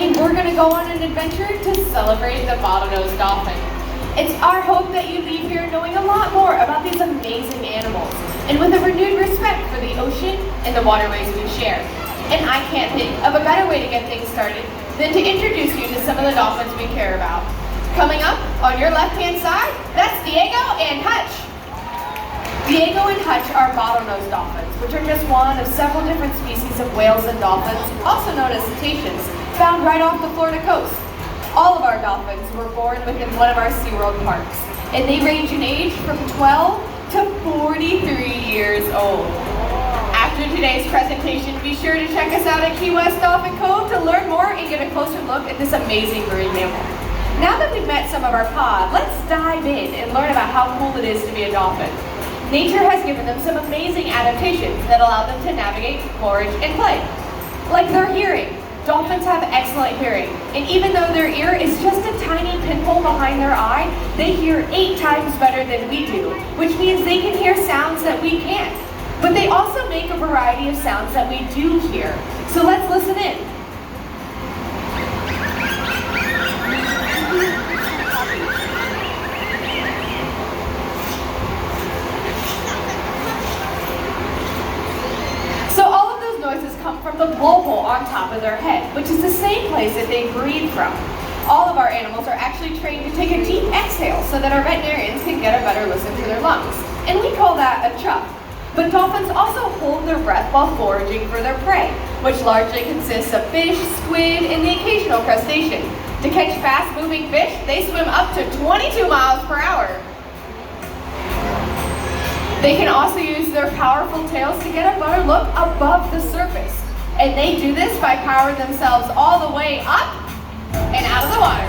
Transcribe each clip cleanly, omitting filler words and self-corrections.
Today, we're going to go on an adventure to celebrate the bottlenose dolphin. It's our hope that you leave here knowing a lot more about these amazing animals and with a renewed respect for the ocean and the waterways we share. And I can't think of a better way to get things started than to introduce you to some of the dolphins we care about. Coming up on your left-hand side, that's Diego and Hutch. Diego and Hutch are bottlenose dolphins, which are just one of several different species of whales and dolphins, also known as cetaceans, found right off the Florida coast. All of our dolphins were born within one of our SeaWorld parks, and they range in age from 12 to 43 years old. After today's presentation, be sure to check us out at Key West Dolphin Cove to learn more and get a closer look at this amazing marine mammal. Now that we've met some of our pod, let's dive in and learn about how cool it is to be a dolphin. Nature has given them some amazing adaptations that allow them to navigate, forage, and play. Like their hearing. Dolphins have excellent hearing, and even though their ear is just a tiny pinhole behind their eye, they hear 8 times better than we do, which means they can hear sounds that we can't. But they also make a variety of sounds that we do hear. So let's listen in. Noises come from the blowhole on top of their head, which is the same place that they breathe from. All of our animals are actually trained to take a deep exhale so that our veterinarians can get a better listen to their lungs. And we call that a chuff. But dolphins also hold their breath while foraging for their prey, which largely consists of fish, squid, and the occasional crustacean. To catch fast-moving fish, they swim up to 22 miles per hour. They can also use their powerful tails to get a better look above the surface. And they do this by powering themselves all the way up and out of the water.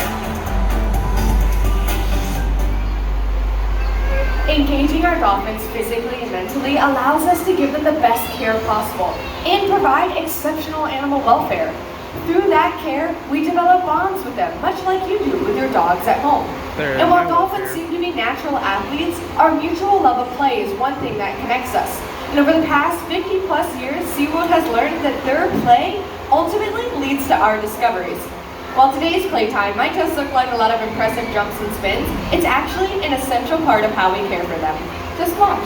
Engaging our dolphins physically and mentally allows us to give them the best care possible and provide exceptional animal welfare. Through that care, we develop bonds with them, much like you do with your dogs at home. And while dolphins seem to be natural athletes, our mutual love of play is one thing that connects us. And over the past 50 plus years, SeaWorld has learned that their play ultimately leads to our discoveries. While today's playtime might just look like a lot of impressive jumps and spins, it's actually an essential part of how we care for them. Just watch.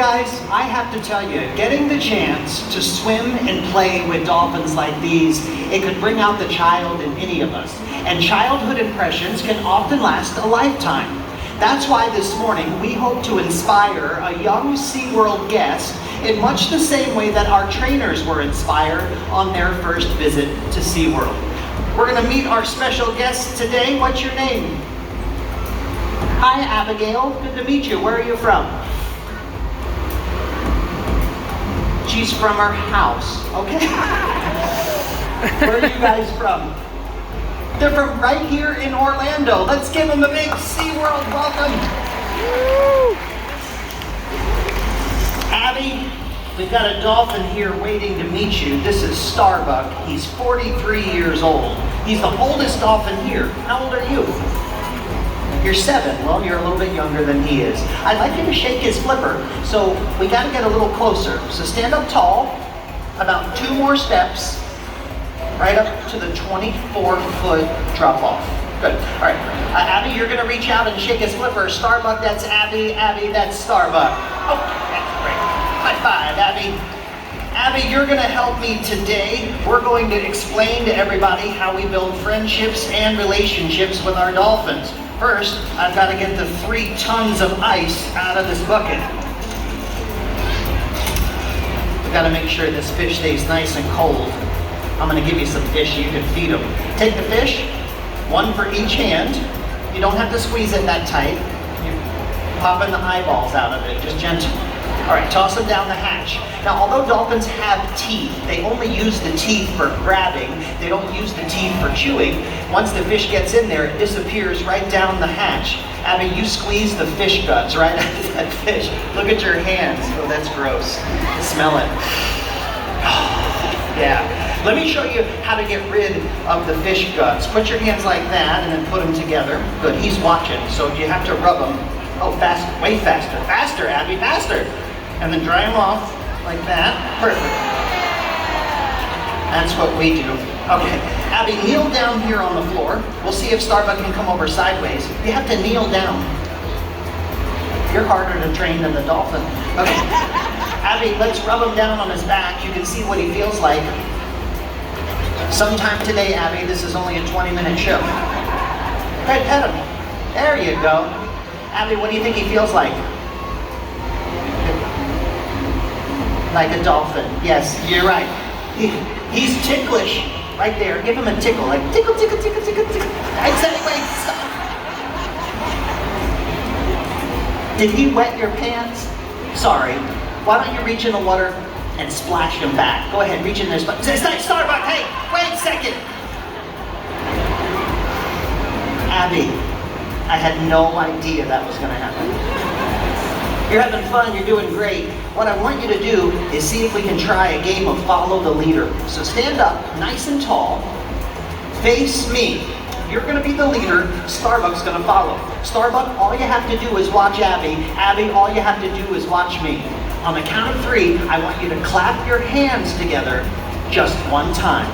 guys, I have to tell you, getting the chance to swim and play with dolphins like these, it could bring out the child in any of us. And childhood impressions can often last a lifetime. That's why this morning we hope to inspire a young SeaWorld guest in much the same way that our trainers were inspired on their first visit to SeaWorld. We're going to meet our special guest today. What's your name? Hi, Abigail. Good to meet you. Where are you from? She's from her house. Okay. Where are you guys from? They're from right here in Orlando. Let's give them a big SeaWorld welcome. Woo! Abby, we've got a dolphin here waiting to meet you. This is Starbuck. He's 43 years old. He's the oldest dolphin here. How old are you? You're 7. Well, you're a little bit younger than he is. I'd like you to shake his flipper, so we got to get a little closer. So stand up tall, about 2 more steps, right up to the 24-foot drop-off. Good. All right. Abby, you're going to reach out and shake his flipper. Starbuck, that's Abby. Abby, that's Starbuck. Oh, that's great. High five, Abby. Abby, you're going to help me today. We're going to explain to everybody how we build friendships and relationships with our dolphins. First, I've got to get the 3 tons of ice out of this bucket. We've got to make sure this fish stays nice and cold. I'm going to give you some fish so you can feed them. Take the fish, 1 for each hand. You don't have to squeeze it that tight. You're popping the eyeballs out of it, just gentle. All right, toss them down the hatch. Now, although dolphins have teeth, they only use the teeth for grabbing. They don't use the teeth for chewing. Once the fish gets in there, it disappears right down the hatch. Abby, you squeeze the fish guts right out of that fish. Look at your hands. Oh, that's gross. Smell it. Yeah. Let me show you how to get rid of the fish guts. Put your hands like that and then put them together. Good, he's watching, so you have to rub them. Oh, fast, way faster. Faster, Abby, faster. And then dry them off like that. Perfect. That's what we do. Okay, Abby, kneel down here on the floor. We'll see if Starbuck can come over sideways. You have to kneel down. You're harder to train than the dolphin. Okay, Abby, let's rub him down on his back. You can see what he feels like. Sometime today, Abby, this is only a 20-minute show. Good, pet him. There you go. Abby, what do you think he feels like? Like a dolphin. Yes, you're right. He's ticklish. Right there. Give him a tickle. Like tickle, tickle, tickle, tickle, tickle. Exactly. Did he wet your pants? Sorry. Why don't you reach in the water and splash him back? Go ahead, reach in there. Starbuck, hey, wait a second. Abby, I had no idea that was going to happen. You're having fun, you're doing great. What I want you to do is see if we can try a game of follow the leader. So stand up, nice and tall, face me. You're going to be the leader, Starbuck's going to follow. Starbuck, all you have to do is watch Abby. Abby, all you have to do is watch me. On the count of 3, I want you to clap your hands together just 1 time.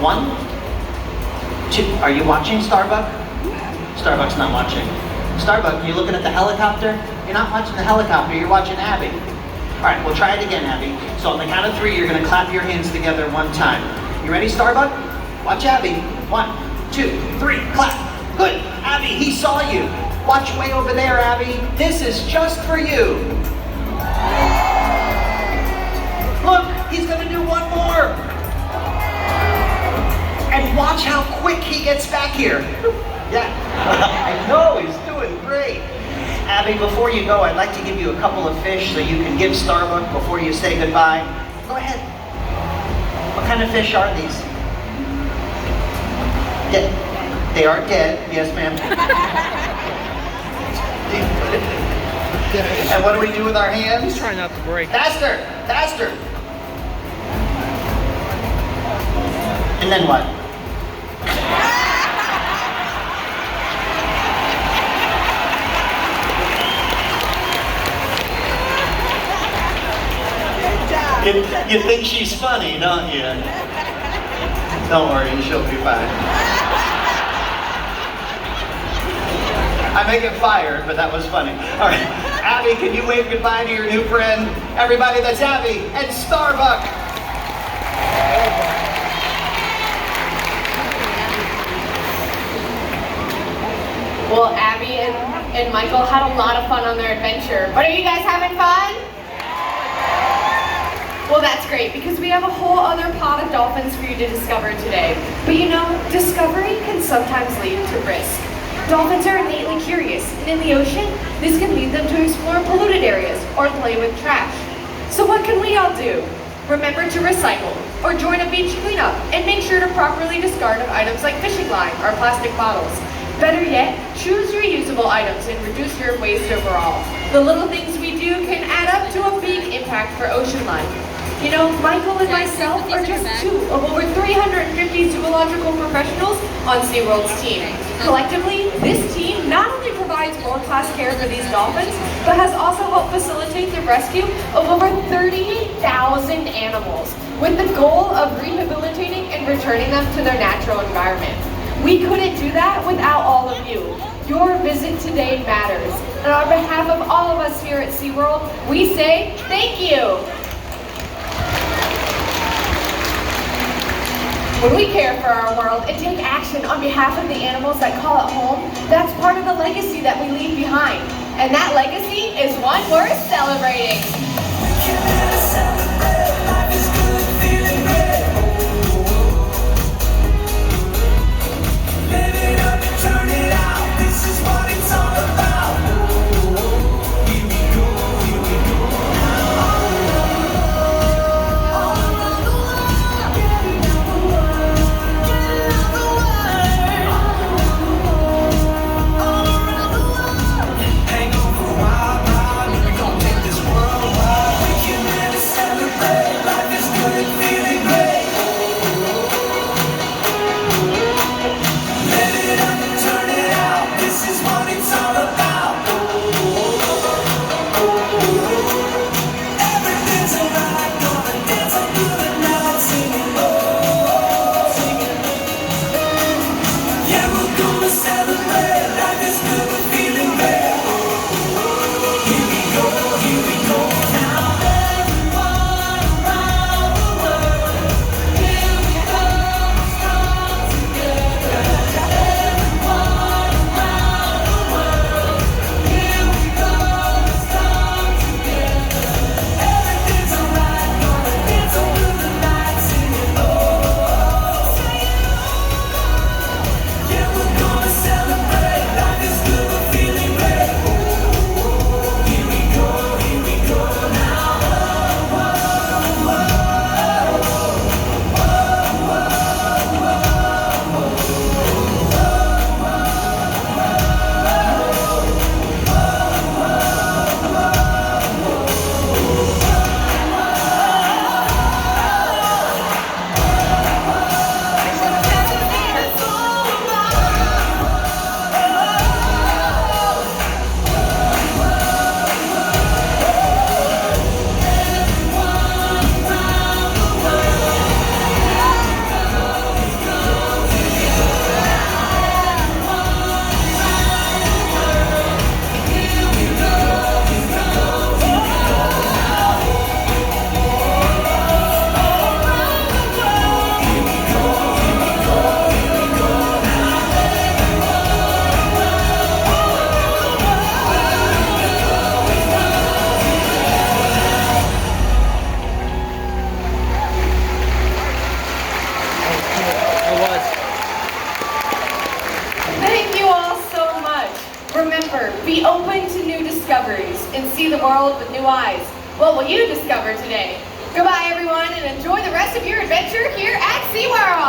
1, 2. Are you watching, Starbuck? Starbuck's not watching. Starbuck, you looking at the helicopter? You're not watching the helicopter, you're watching Abby. All right, we'll try it again, Abby. So on the count of 3, you're going to clap your hands together 1 time. You ready, Starbuck? Watch Abby. 1, 2, 3, clap. Good. Abby, he saw you. Watch way over there, Abby. This is just for you. Look, he's going to do 1 more. And watch how quick he gets back here. Yeah, I know, he's doing great. Abby, before you go, I'd like to give you a couple of fish so you can give Starbuck before you say goodbye. Go ahead. What kind of fish are these? Dead. They are dead, yes ma'am. And what do we do with our hands? He's trying not to break. Faster, faster. And then what? You think she's funny, don't you? Don't worry, she'll be fine. I may get fired, but that was funny. All right. Abby, can you wave goodbye to your new friend? Everybody, that's Abby and Starbuck. Well, Abby and Michael had a lot of fun on their adventure. But are you guys having fun? Well, that's great, because we have a whole other pod of dolphins for you to discover today. But you know, discovery can sometimes lead to risk. Dolphins are innately curious, and in the ocean, this can lead them to explore polluted areas or play with trash. So what can we all do? Remember to recycle, or join a beach cleanup, and make sure to properly discard of items like fishing line or plastic bottles. Better yet, choose reusable items and reduce your waste overall. The little things we do can add up to a big impact for ocean life. You know, Michael and myself are just two of over 350 zoological professionals on SeaWorld's team. Collectively, this team not only provides world-class care for these dolphins, but has also helped facilitate the rescue of over 38,000 animals, with the goal of rehabilitating and returning them to their natural environment. We couldn't do that without all of you. Your visit today matters. And on behalf of all of us here at SeaWorld, we say thank you. When we care for our world and take action on behalf of the animals that call it home, that's part of the legacy that we leave behind. And that legacy is one worth celebrating. Remember, be open to new discoveries and see the world with new eyes. What will you discover today? Goodbye, everyone, and enjoy the rest of your adventure here at SeaWorld!